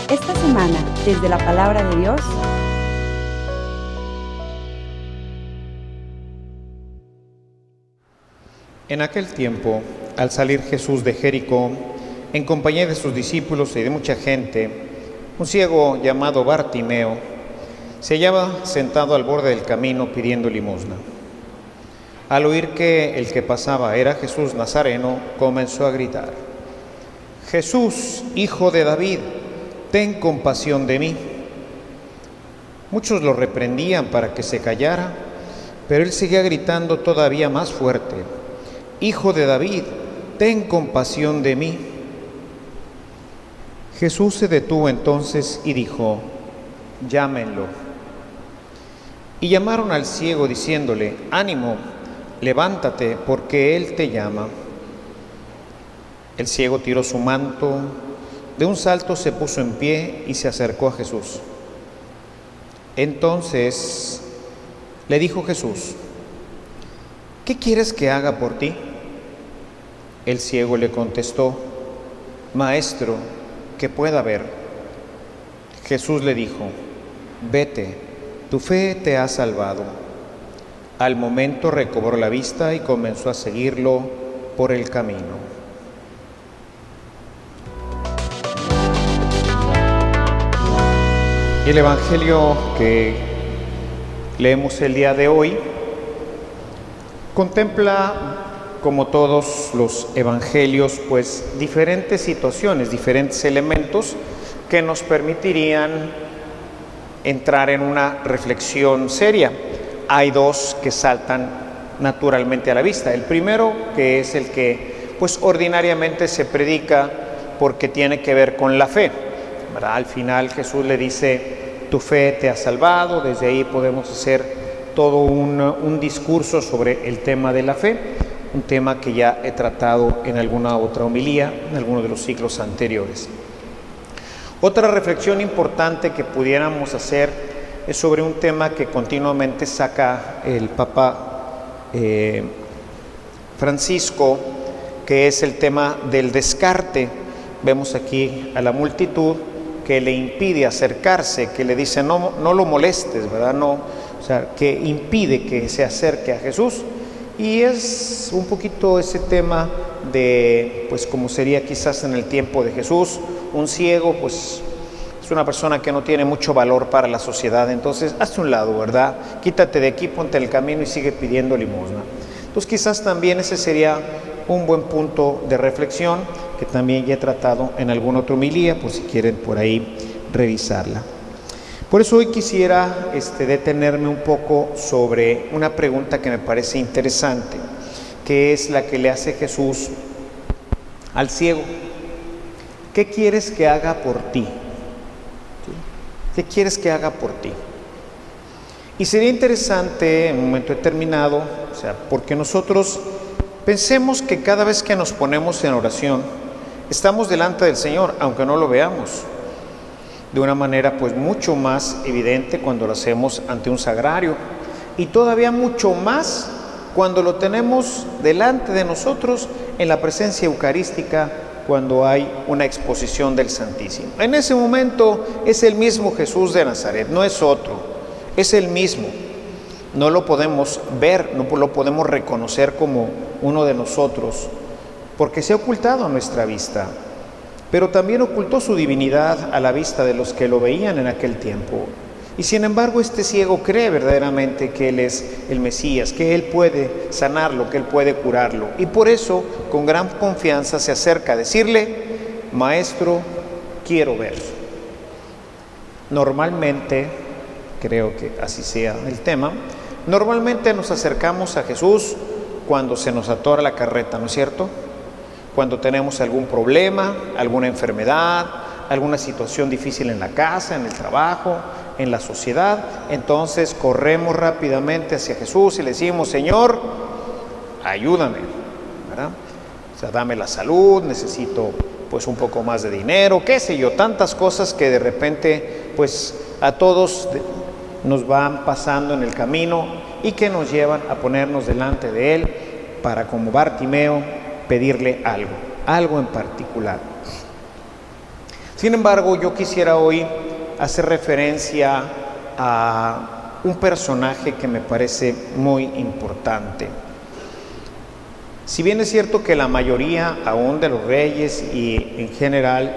Esta semana, desde la Palabra de Dios, en aquel tiempo, al salir Jesús de Jericó, en compañía de sus discípulos y de mucha gente, un ciego llamado Bartimeo se hallaba sentado al borde del camino pidiendo limosna. Al oír que el que pasaba era Jesús Nazareno, comenzó a gritar: «Jesús, hijo de David, ten compasión de mí». Muchos lo reprendían para que se callara, pero él seguía gritando todavía más fuerte: «Hijo de David, ten compasión de mí». Jesús se detuvo entonces y dijo: «Llámenlo». Y llamaron al ciego diciéndole: «Ánimo, levántate, porque él te llama». El ciego tiró su manto, de un salto se puso en pie y se acercó a Jesús. Entonces le dijo Jesús: «¿Qué quieres que haga por ti?». El ciego le contestó: «Maestro, que pueda ver». Jesús le dijo: «Vete, tu fe te ha salvado». Al momento recobró la vista y comenzó a seguirlo por el camino. El evangelio que leemos el día de hoy contempla, como todos los evangelios, pues diferentes situaciones, diferentes elementos que nos permitirían entrar en una reflexión seria. Hay dos que saltan naturalmente a la vista. El primero, que es el que pues ordinariamente se predica porque tiene que ver con la fe, ¿verdad? Al final Jesús le dice: «Tu fe te ha salvado». Desde ahí podemos hacer todo un discurso sobre el tema de la fe, un tema que ya he tratado en alguna otra homilía, en alguno de los ciclos anteriores. Otra reflexión importante que pudiéramos hacer es sobre un tema que continuamente saca el Papa Francisco, que es el tema del descarte. Vemos aquí a la multitud que le impide acercarse, que le dice no lo molestes, ¿verdad? Que impide que se acerque a Jesús. Y es un poquito ese tema de, pues como sería quizás en el tiempo de Jesús, un ciego, pues es una persona que no tiene mucho valor para la sociedad, entonces hazte un lado, ¿verdad? Quítate de aquí, ponte en el camino y sigue pidiendo limosna. Entonces quizás también ese sería un buen punto de reflexión, que también ya he tratado en alguna otra homilía, por si quieren por ahí revisarla. Por eso hoy quisiera detenerme un poco sobre una pregunta que me parece interesante, que es la que le hace Jesús al ciego. ¿Qué quieres que haga por ti? ¿Qué quieres que haga por ti? Y sería interesante en un momento determinado, porque nosotros pensemos que cada vez que nos ponemos en oración, estamos delante del Señor, aunque no lo veamos, de una manera pues mucho más evidente cuando lo hacemos ante un sagrario, y todavía mucho más cuando lo tenemos delante de nosotros en la presencia eucarística, cuando hay una exposición del Santísimo. En ese momento es el mismo Jesús de Nazaret, no es otro, es el mismo. No lo podemos ver, no lo podemos reconocer como uno de nosotros, porque se ha ocultado a nuestra vista, pero también ocultó su divinidad a la vista de los que lo veían en aquel tiempo. Y sin embargo este ciego cree verdaderamente que Él es el Mesías, que Él puede sanarlo, que Él puede curarlo. Y por eso, con gran confianza, se acerca a decirle: «Maestro, quiero ver». Normalmente, creo que así sea el tema, normalmente nos acercamos a Jesús cuando se nos atora la carreta, ¿no es cierto? Cuando tenemos algún problema, alguna enfermedad, alguna situación difícil en la casa, en el trabajo, en la sociedad, entonces corremos rápidamente hacia Jesús y le decimos: «Señor, ayúdame», ¿verdad? Dame la salud, necesito pues un poco más de dinero, qué sé yo, tantas cosas que de repente pues a todos nos van pasando en el camino y que nos llevan a ponernos delante de Él para, como Bartimeo, pedirle algo en particular. Sin embargo, yo quisiera hoy hacer referencia a un personaje que me parece muy importante. Si bien es cierto que la mayoría, aún de los reyes y en general,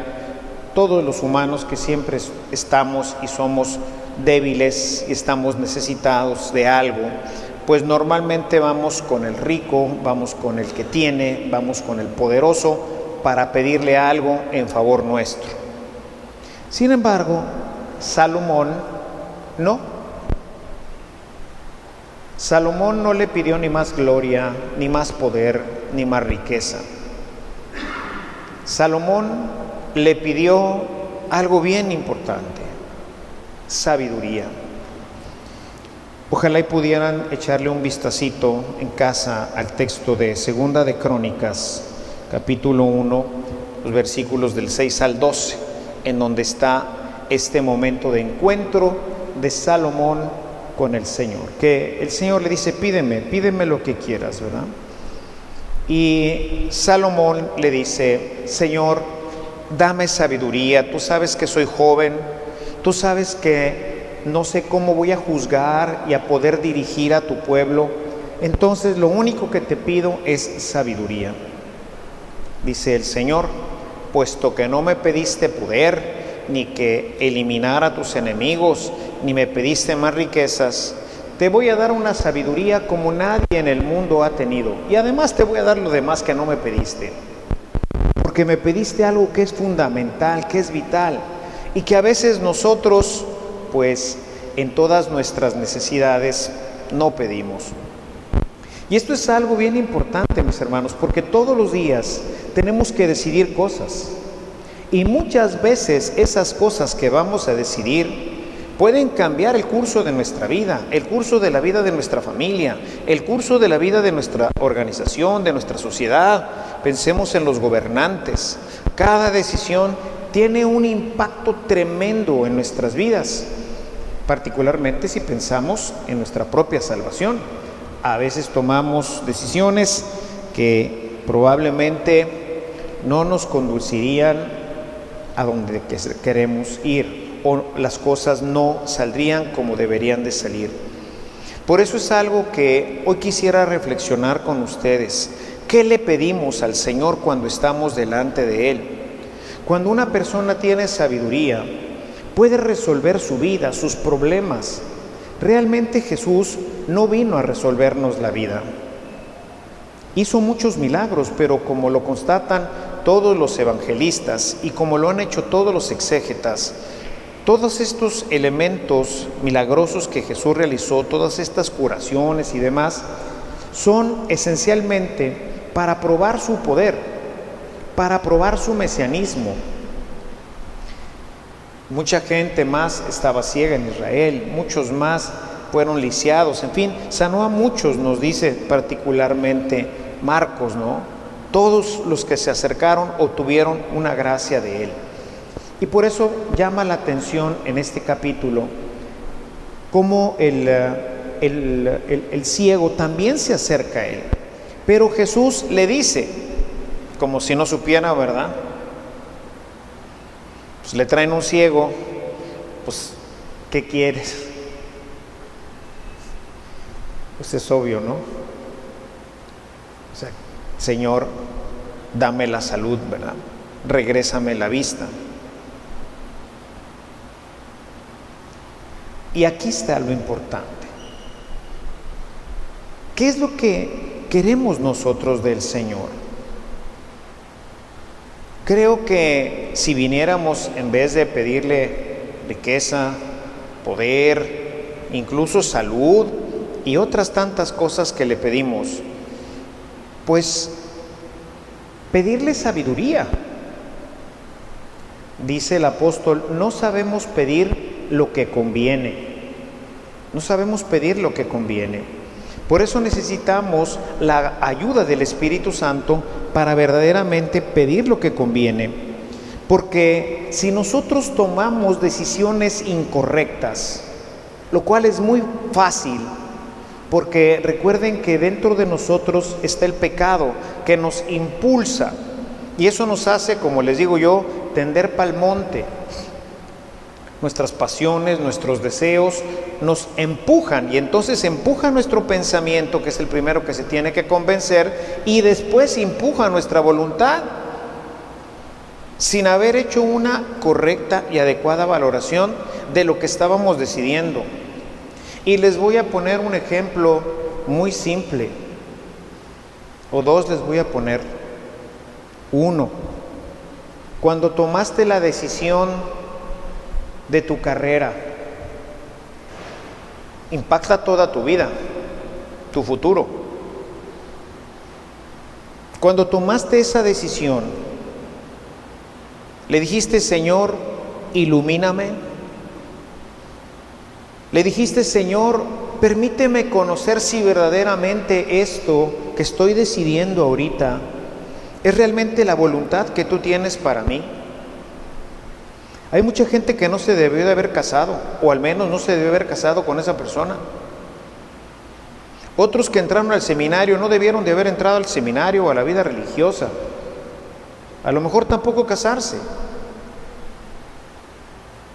todos los humanos que siempre estamos y somos débiles y estamos necesitados de algo, pues normalmente vamos con el rico, vamos con el que tiene, vamos con el poderoso para pedirle algo en favor nuestro. Sin embargo, Salomón no. Salomón no le pidió ni más gloria, ni más poder, ni más riqueza. Salomón le pidió algo bien importante: sabiduría. Ojalá y pudieran echarle un vistacito en casa al texto de Segunda de Crónicas, capítulo 1, los versículos del 6 al 12, en donde está este momento de encuentro de Salomón con el Señor, que el Señor le dice: pídeme lo que quieras, ¿verdad? Y Salomón le dice: Señor, dame sabiduría, tú sabes que soy joven, tú sabes que no sé cómo voy a juzgar y a poder dirigir a tu pueblo, entonces lo único que te pido es sabiduría. Dice el Señor: puesto que no me pediste poder, ni que eliminara a tus enemigos, ni me pediste más riquezas, te voy a dar una sabiduría como nadie en el mundo ha tenido, y además te voy a dar lo demás que no me pediste, porque me pediste algo que es fundamental, que es vital, y que a veces nosotros, pues en todas nuestras necesidades, no pedimos. Y esto es algo bien importante, mis hermanos, porque todos los días tenemos que decidir cosas. Y muchas veces esas cosas que vamos a decidir pueden cambiar el curso de nuestra vida, el curso de la vida de nuestra familia, el curso de la vida de nuestra organización, de nuestra sociedad. Pensemos en los gobernantes. Cada decisión tiene un impacto tremendo en nuestras vidas, particularmente si pensamos en nuestra propia salvación. A veces tomamos decisiones que probablemente no nos conducirían a donde queremos ir, o las cosas no saldrían como deberían de salir. Por eso es algo que hoy quisiera reflexionar con ustedes. ¿Qué le pedimos al Señor cuando estamos delante de Él? Cuando una persona tiene sabiduría, puede resolver su vida, sus problemas. Realmente Jesús no vino a resolvernos la vida. Hizo muchos milagros, pero como lo constatan todos los evangelistas y como lo han hecho todos los exégetas, todos estos elementos milagrosos que Jesús realizó, todas estas curaciones y demás, son esencialmente para probar su poder, para probar su mesianismo. Mucha gente más estaba ciega en Israel, muchos más fueron lisiados, en fin, sanó a muchos, nos dice particularmente Marcos, ¿no? Todos los que se acercaron obtuvieron una gracia de Él. Y por eso llama la atención en este capítulo cómo el ciego también se acerca a Él. Pero Jesús le dice, como si no supiera, ¿verdad? Pues le traen un ciego, pues, ¿qué quieres? Pues es obvio, ¿no? O sea, Señor, dame la salud, ¿verdad? Regrésame la vista. Y aquí está lo importante. ¿Qué es lo que queremos nosotros del Señor? Creo que si viniéramos, en vez de pedirle riqueza, poder, incluso salud y otras tantas cosas que le pedimos, pues pedirle sabiduría. Dice el apóstol: no sabemos pedir lo que conviene. No sabemos pedir lo que conviene. Por eso necesitamos la ayuda del Espíritu Santo para verdaderamente pedir lo que conviene. Porque si nosotros tomamos decisiones incorrectas, lo cual es muy fácil, porque recuerden que dentro de nosotros está el pecado que nos impulsa, y eso nos hace, como les digo yo, tender pa'l monte. Nuestras pasiones, nuestros deseos nos empujan, y entonces empuja nuestro pensamiento, que es el primero que se tiene que convencer, y después empuja nuestra voluntad, sin haber hecho una correcta y adecuada valoración de lo que estábamos decidiendo. Y les voy a poner un ejemplo muy simple, o dos les voy a poner. Uno, cuando tomaste la decisión de tu carrera, impacta toda tu vida, tu futuro. Cuando tomaste esa decisión, le dijiste: Señor, ilumíname. Le dijiste: Señor, permíteme conocer si verdaderamente esto que estoy decidiendo ahorita es realmente la voluntad que tú tienes para mí. Hay mucha gente que no se debió de haber casado, o al menos no se debió haber casado con esa persona. Otros que entraron al seminario no debieron de haber entrado al seminario o a la vida religiosa. A lo mejor tampoco casarse.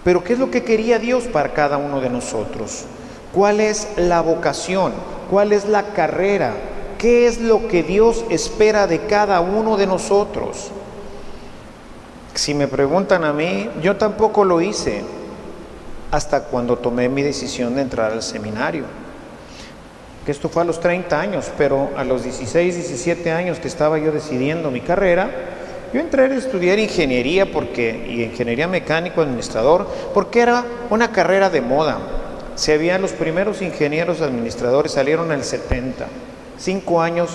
Pero ¿qué es lo que quería Dios para cada uno de nosotros? ¿Cuál es la vocación? ¿Cuál es la carrera? ¿Qué es lo que Dios espera de cada uno de nosotros? Si me preguntan a mí, yo tampoco lo hice hasta cuando tomé mi decisión de entrar al seminario. Que esto fue a los 30 años, pero a los 16, 17 años que estaba yo decidiendo mi carrera, yo entré a estudiar ingeniería y ingeniería mecánico administrador, porque era una carrera de moda. Los primeros ingenieros administradores salieron en el 70, 5 años.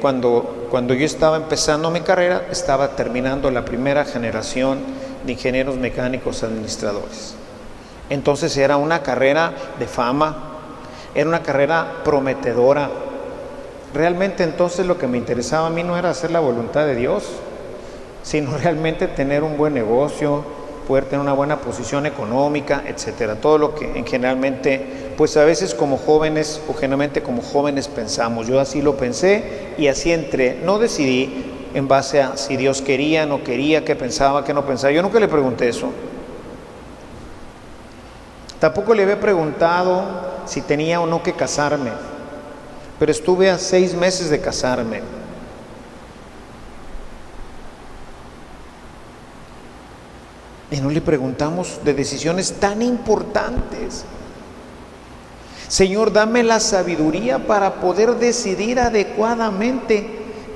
Cuando yo estaba empezando mi carrera, estaba terminando la primera generación de ingenieros mecánicos administradores. Entonces era una carrera de fama, era una carrera prometedora. Realmente entonces lo que me interesaba a mí no era hacer la voluntad de Dios, sino realmente tener un buen negocio, poder tener una buena posición económica, etcétera. Todo lo que generalmente, pues a veces como jóvenes, o generalmente como jóvenes pensamos. Yo así lo pensé y así entré. No decidí en base a si Dios quería, no quería, qué pensaba, qué no pensaba. Yo nunca le pregunté eso. Tampoco le había preguntado si tenía o no que casarme, pero estuve a 6 meses de casarme. Y no le preguntamos de decisiones tan importantes. Señor, dame la sabiduría para poder decidir adecuadamente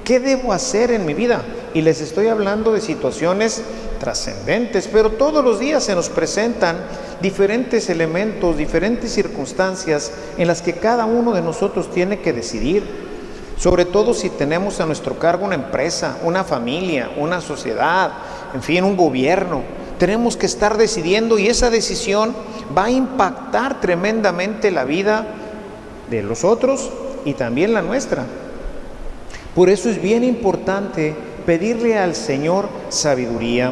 qué debo hacer en mi vida. Y les estoy hablando de situaciones trascendentes, pero todos los días se nos presentan diferentes elementos, diferentes circunstancias en las que cada uno de nosotros tiene que decidir. Sobre todo si tenemos a nuestro cargo una empresa, una familia, una sociedad, en fin, un gobierno. Tenemos que estar decidiendo, y esa decisión va a impactar tremendamente la vida de los otros y también la nuestra. Por eso es bien importante pedirle al Señor sabiduría.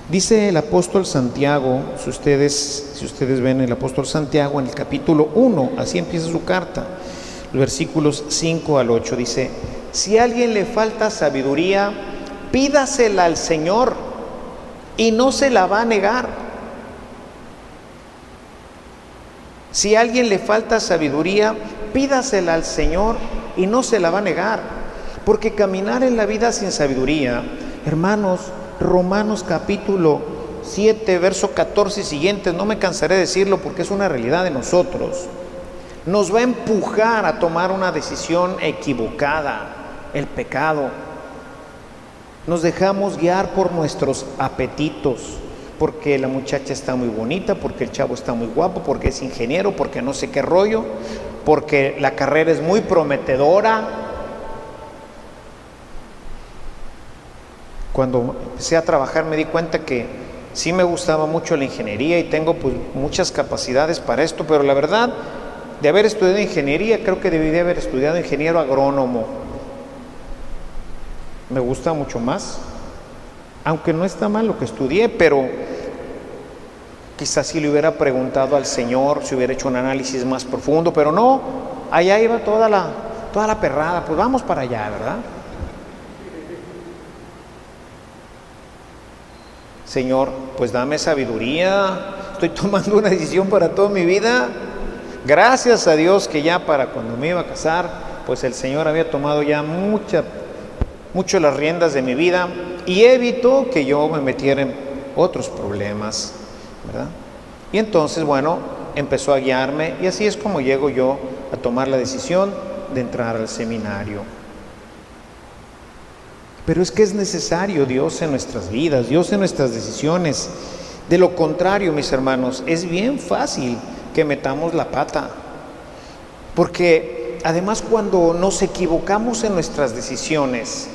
Dice el apóstol Santiago, si ustedes ven el apóstol Santiago en el capítulo 1, así empieza su carta, los versículos 5 al 8, dice: si a alguien le falta sabiduría, pídasela al Señor y no se la va a negar. Si a alguien le falta sabiduría, pídasela al Señor y no se la va a negar. Porque caminar en la vida sin sabiduría, hermanos, Romanos capítulo 7, verso 14 y siguientes, no me cansaré de decirlo porque es una realidad de nosotros, nos va a empujar a tomar una decisión equivocada, el pecado. Nos dejamos guiar por nuestros apetitos, porque la muchacha está muy bonita, porque el chavo está muy guapo, porque es ingeniero, porque no sé qué rollo, porque la carrera es muy prometedora. Cuando empecé a trabajar me di cuenta que sí me gustaba mucho la ingeniería y tengo pues muchas capacidades para esto, pero la verdad, de haber estudiado ingeniería, creo que debí de haber estudiado ingeniero agrónomo. Me gusta mucho más, aunque no está mal lo que estudié, pero quizás si le hubiera preguntado al Señor, si hubiera hecho un análisis más profundo, pero no, allá iba toda la perrada, pues vamos para allá, ¿verdad? Señor, pues dame sabiduría, estoy tomando una decisión para toda mi vida. Gracias a Dios que ya para cuando me iba a casar, pues el Señor había tomado ya mucho las riendas de mi vida y evitó que yo me metiera en otros problemas, ¿verdad? Y entonces, bueno, empezó a guiarme y así es como llego yo a tomar la decisión de entrar al seminario. Pero es que es necesario Dios en nuestras vidas, Dios en nuestras decisiones. De lo contrario, mis hermanos, es bien fácil que metamos la pata. Porque además cuando nos equivocamos en nuestras decisiones,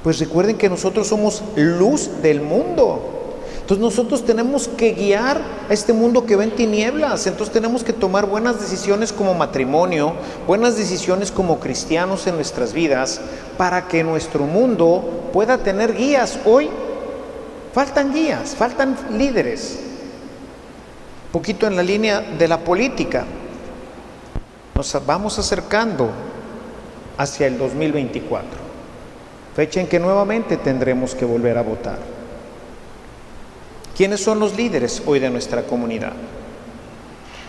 pues recuerden que nosotros somos luz del mundo. Entonces nosotros tenemos que guiar a este mundo que va en tinieblas. Entonces tenemos que tomar buenas decisiones como matrimonio, buenas decisiones como cristianos en nuestras vidas, para que nuestro mundo pueda tener guías. Hoy faltan guías, faltan líderes. Un poquito en la línea de la política. Nos vamos acercando hacia el 2024, fecha en que nuevamente tendremos que volver a votar. ¿Quiénes son los líderes hoy de nuestra comunidad?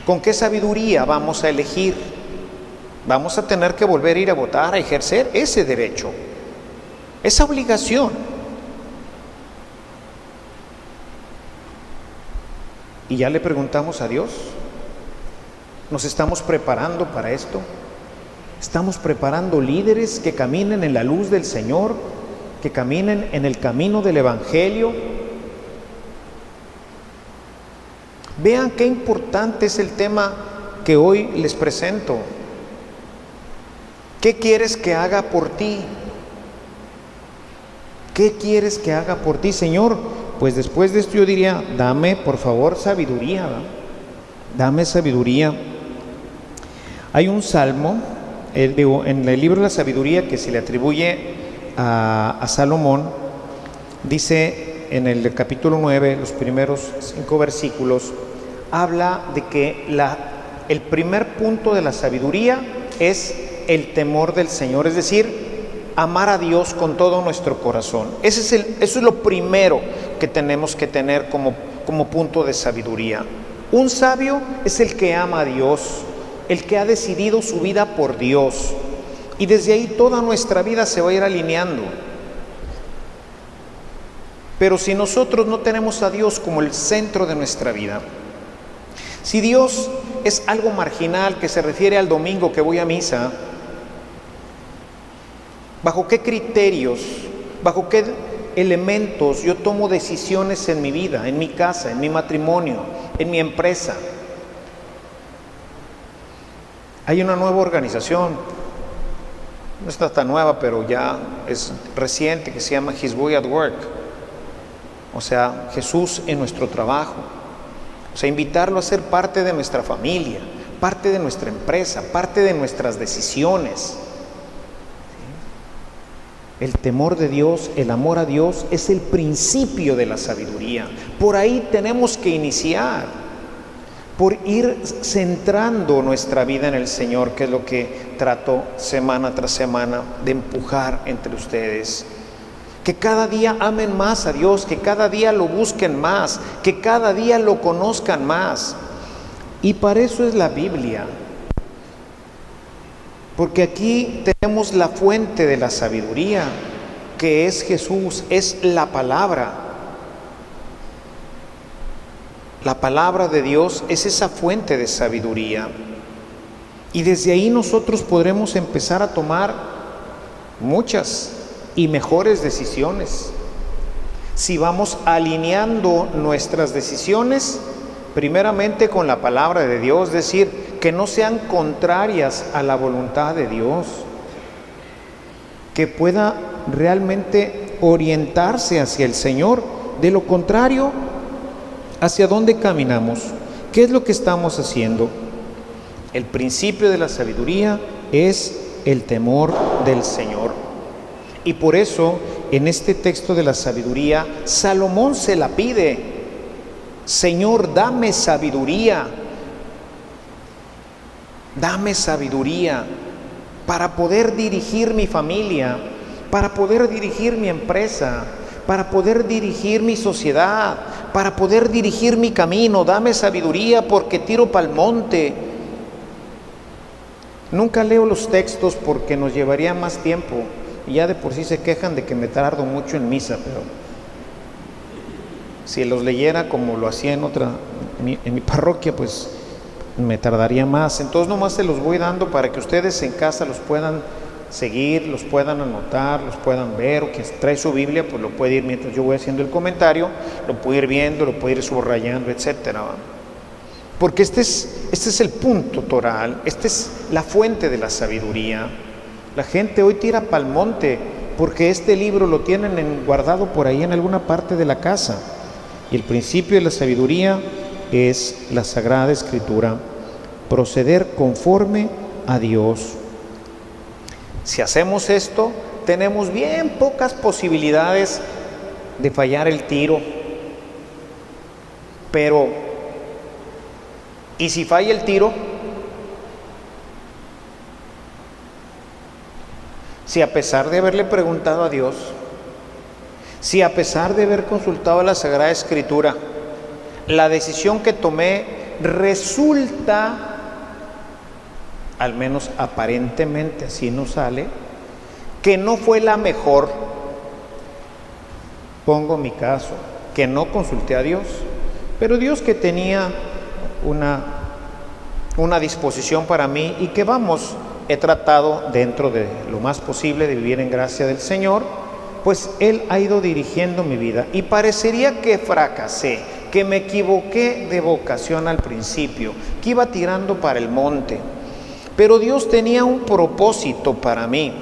¿Con qué sabiduría vamos a elegir? Vamos a tener que volver a ir a votar, a ejercer ese derecho, esa obligación. Y ya le preguntamos a Dios, ¿nos estamos preparando para esto? ¿Estamos preparando líderes que caminen en la luz del Señor, que caminen en el camino del Evangelio? Vean qué importante es el tema que hoy les presento. ¿Qué quieres que haga por ti? ¿Qué quieres que haga por ti, Señor? Pues después de esto yo diría, dame por favor sabiduría, ¿no? Dame sabiduría. Hay un salmo en el libro de la sabiduría que se le atribuye a Salomón. Dice en el capítulo 9, los primeros 5 versículos, habla de que el primer punto de la sabiduría es el temor del Señor, es decir, amar a Dios con todo nuestro corazón. Eso es lo primero que tenemos que tener como punto de sabiduría. Un sabio es el que ama a Dios, el que ha decidido su vida por Dios, y desde ahí toda nuestra vida se va a ir alineando. Pero si nosotros no tenemos a Dios como el centro de nuestra vida, si Dios es algo marginal que se refiere al domingo que voy a misa, ¿bajo qué criterios, bajo qué elementos yo tomo decisiones en mi vida, en mi casa, en mi matrimonio, en mi empresa? Hay una nueva organización, no está tan nueva, pero ya es reciente, que se llama His Boy at Work. O sea, Jesús en nuestro trabajo. O sea, invitarlo a ser parte de nuestra familia, parte de nuestra empresa, parte de nuestras decisiones. El temor de Dios, el amor a Dios es el principio de la sabiduría. Por ahí tenemos que iniciar, por ir centrando nuestra vida en el Señor, que es lo que trato semana tras semana de empujar entre ustedes. Que cada día amen más a Dios, que cada día lo busquen más, que cada día lo conozcan más. Y para eso es la Biblia. Porque aquí tenemos la fuente de la sabiduría, que es Jesús, es la palabra. La palabra de Dios es esa fuente de sabiduría. Y desde ahí nosotros podremos empezar a tomar muchas y mejores decisiones. Si vamos alineando nuestras decisiones, primeramente con la palabra de Dios, es decir, que no sean contrarias a la voluntad de Dios, que pueda realmente orientarse hacia el Señor. De lo contrario, ¿hacia dónde caminamos? ¿Qué es lo que estamos haciendo? El principio de la sabiduría es el temor del Señor. Y por eso, en este texto de la sabiduría, Salomón se la pide: Señor, dame sabiduría para poder dirigir mi familia, para poder dirigir mi empresa, para poder dirigir mi sociedad, para poder dirigir mi camino. Dame sabiduría porque tiro pa'l monte. Nunca leo los textos porque nos llevaría más tiempo. Y ya de por sí se quejan de que me tardo mucho en misa, pero si los leyera como lo hacía en mi parroquia, pues me tardaría más. Entonces nomás se los voy dando para que ustedes en casa los puedan seguir, los puedan anotar, los puedan ver, o quien trae su Biblia, pues lo puede ir mientras yo voy haciendo el comentario, lo puede ir viendo, lo puede ir subrayando, etcétera. Porque este es el punto toral, esta es la fuente de la sabiduría. La gente hoy tira pa'l monte porque este libro lo tienen guardado por ahí en alguna parte de la casa. Y el principio de la sabiduría es la Sagrada Escritura, proceder conforme a Dios. Si hacemos esto, tenemos bien pocas posibilidades de fallar el tiro. Pero, ¿y si falla el tiro? Si a pesar de haberle preguntado a Dios, si a pesar de haber consultado la Sagrada Escritura, la decisión que tomé resulta, al menos aparentemente así nos sale, que no fue la mejor, pongo mi caso, que no consulté a Dios, pero Dios que tenía una disposición para mí y que he tratado dentro de lo más posible de vivir en gracia del Señor, pues Él ha ido dirigiendo mi vida y parecería que fracasé, que me equivoqué de vocación al principio, que iba tirando para el monte, pero Dios tenía un propósito para mí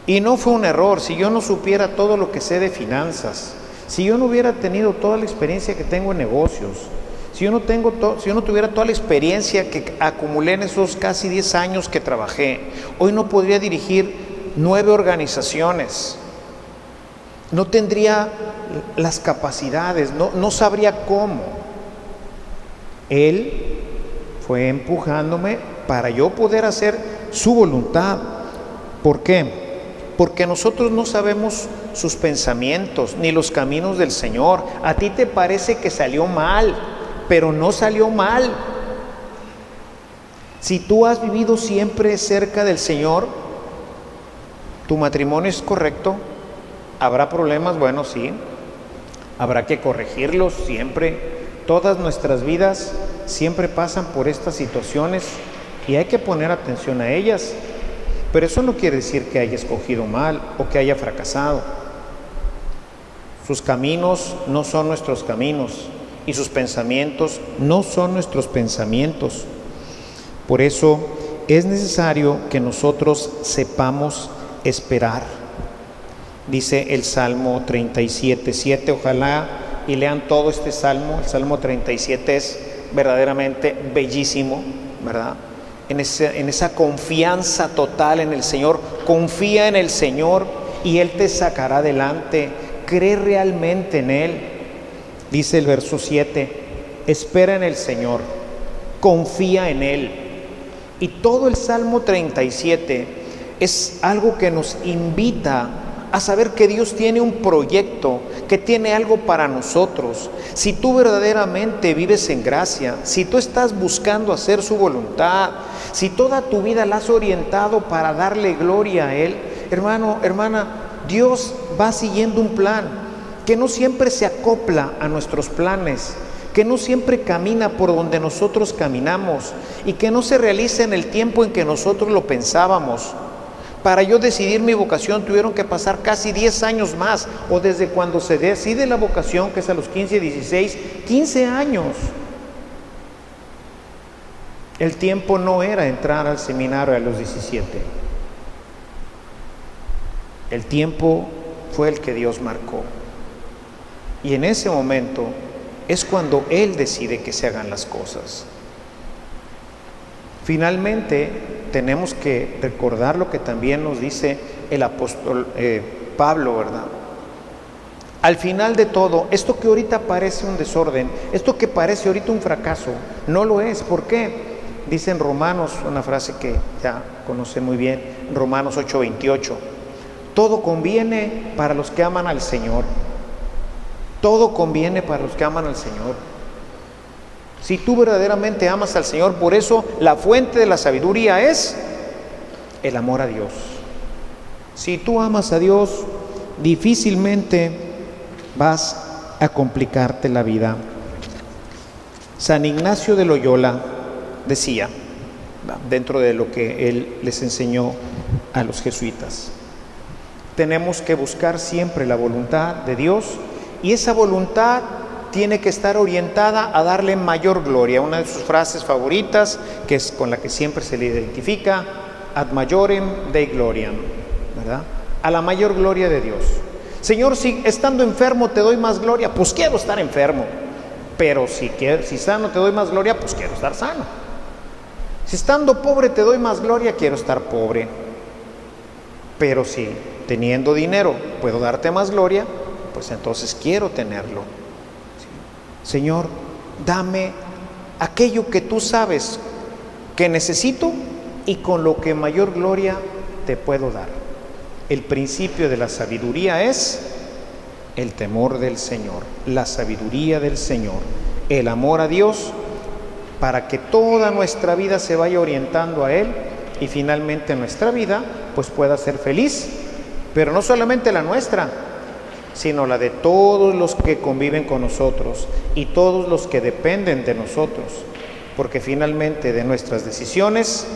y no fue un error. Si yo no supiera todo lo que sé de finanzas, si yo no hubiera tenido toda la experiencia que tengo en negocios, si yo no tuviera toda la experiencia que acumulé en esos casi 10 años que trabajé, hoy no podría dirigir 9 organizaciones, no tendría las capacidades, no sabría cómo. Él fue empujándome para yo poder hacer su voluntad. ¿Por qué? Porque nosotros no sabemos sus pensamientos ni los caminos del Señor. A ti te parece que salió mal, pero no salió mal. Si tú has vivido siempre cerca del Señor, tu matrimonio es correcto. ¿Habrá problemas? Bueno, sí. Habrá que corregirlos siempre. Todas nuestras vidas siempre pasan por estas situaciones y hay que poner atención a ellas. Pero eso no quiere decir que haya escogido mal o que haya fracasado. Sus caminos no son nuestros caminos y sus pensamientos no son nuestros pensamientos. Por eso es necesario que nosotros sepamos esperar. Dice el Salmo 37:7, ojalá y lean todo este Salmo. El Salmo 37 es verdaderamente bellísimo, ¿verdad? En esa confianza total en el Señor. Confía en el Señor y Él te sacará adelante. Cree realmente en Él. Dice el verso 7, espera en el Señor, confía en Él. Y todo el Salmo 37 es algo que nos invita a saber que Dios tiene un proyecto, que tiene algo para nosotros. Si tú verdaderamente vives en gracia, si tú estás buscando hacer su voluntad, si toda tu vida la has orientado para darle gloria a Él, hermano, hermana, Dios va siguiendo un plan que no siempre se acopla a nuestros planes, que no siempre camina por donde nosotros caminamos y que no se realiza en el tiempo en que nosotros lo pensábamos. Para yo decidir mi vocación tuvieron que pasar casi 10 años más, o desde cuando se decide la vocación, que es a los 15, 16, 15 años. El tiempo no era entrar al seminario a los 17. El tiempo fue el que Dios marcó. Y en ese momento es cuando Él decide que se hagan las cosas. Finalmente, tenemos que recordar lo que también nos dice el apóstol Pablo, ¿verdad? Al final de todo, esto que ahorita parece un desorden, esto que parece ahorita un fracaso, no lo es. ¿Por qué? Dice en Romanos, una frase que ya conocen muy bien, Romanos 8:28, Todo conviene para los que aman al Señor. Todo conviene para los que aman al Señor. Si tú verdaderamente amas al Señor, por eso la fuente de la sabiduría es el amor a Dios. Si tú amas a Dios, difícilmente vas a complicarte la vida. San Ignacio de Loyola decía, dentro de lo que él les enseñó a los jesuitas, tenemos que buscar siempre la voluntad de Dios, y esa voluntad tiene que estar orientada a darle mayor gloria. Una de sus frases favoritas, que es con la que siempre se le identifica, ad majorem Dei gloriam, ¿verdad? A la mayor gloria de Dios. Señor, si estando enfermo te doy más gloria, pues quiero estar enfermo. Pero si sano te doy más gloria, pues quiero estar sano. Si estando pobre te doy más gloria, quiero estar pobre. Pero si teniendo dinero puedo darte más gloria, pues entonces quiero tenerlo. Señor, dame aquello que tú sabes que necesito y con lo que mayor gloria te puedo dar. El principio de la sabiduría es el temor del Señor, la sabiduría del Señor, el amor a Dios, para que toda nuestra vida se vaya orientando a Él y finalmente nuestra vida pues pueda ser feliz, pero no solamente la nuestra, sino la de todos los que conviven con nosotros y todos los que dependen de nosotros, porque finalmente de nuestras decisiones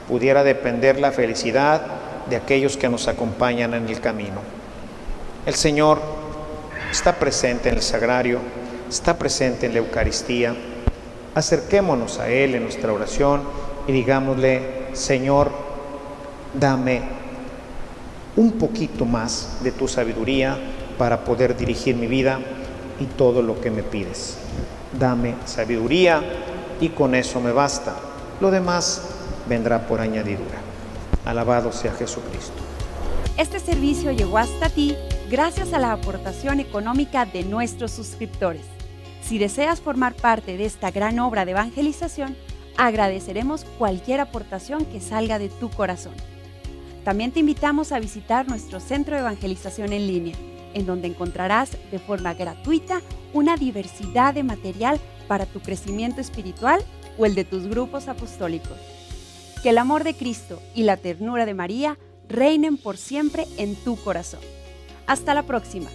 pudiera depender la felicidad de aquellos que nos acompañan en el camino. El Señor está presente en el sagrario, está presente en la Eucaristía. Acerquémonos a Él en nuestra oración y digámosle: Señor, dame un poquito más de tu sabiduría para poder dirigir mi vida y todo lo que me pides. Dame sabiduría y con eso me basta. Lo demás vendrá por añadidura. Alabado sea Jesucristo. Este servicio llegó hasta ti gracias a la aportación económica de nuestros suscriptores. Si deseas formar parte de esta gran obra de evangelización, agradeceremos cualquier aportación que salga de tu corazón. También te invitamos a visitar nuestro centro de evangelización en línea, en donde encontrarás de forma gratuita una diversidad de material para tu crecimiento espiritual o el de tus grupos apostólicos. Que el amor de Cristo y la ternura de María reinen por siempre en tu corazón. Hasta la próxima.